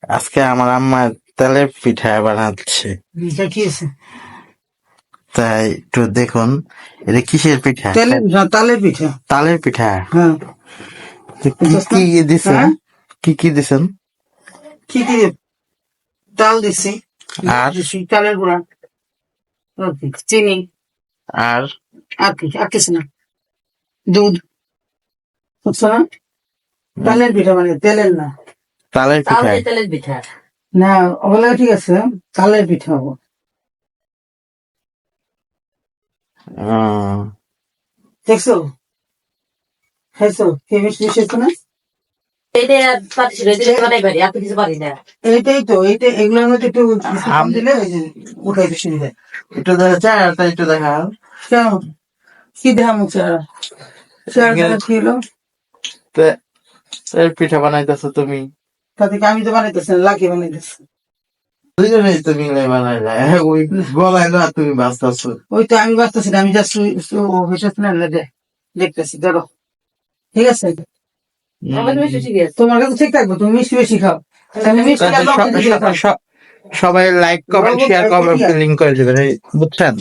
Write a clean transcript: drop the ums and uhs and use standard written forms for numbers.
আজকে আমার আম্মা তেলের পিঠা বানাচ্ছে, এটা কি আছে? তাই একটু দেখুন। এটা কিসের পিঠা? তালের পিঠা। তালের পিঠা। হ্যাঁ। তো কি কি দিছেন? হ্যাঁ? কি দিছেন? কি কি তাল দিছি, আর তালের গুঁড়া, চিনি, আর আর কিছু না, দুধ। বুঝছো না? তালের পিঠা মানে তেলের না। তালের পিঠা। তেলের পিঠা না, ওগুলা ঠিক আছে, তালের পিঠা হবো। আহ, দেখছো? খাইছো? কে মিষ্টি মিশিয়েছো না? এইটাই তো, এগুলোর মধ্যে একটু কম দিলে ওই যে উঠাই বেশি দিলে। একটু দেখা যায়, তাই একটু দেখা। কেন? কি দেখাম চেহারা? চেহারা কি হলো? তেলের পিঠা বানাইতেছো তুমি? তাতে কি আমি তো বানাইতেছি না, লাকি বানাইতেছি। দুজনেই তো মিলে বানাইলা, ওই বলাইলো আর তুমি বাঁচতেছো। ওই তো আমি বাঁচতেছি না, আমি জাস্ট দেখতেছি। ধরো, ঠিক আছে? তোমার কাছে ঠিক থাকবো, তুমি মিষ্টি বেশি খাও। তাহলে মিষ্টি আর লবণ দিয়ে খাও। সবাই like comment share comment link করে দেবেন, বুঝছেন?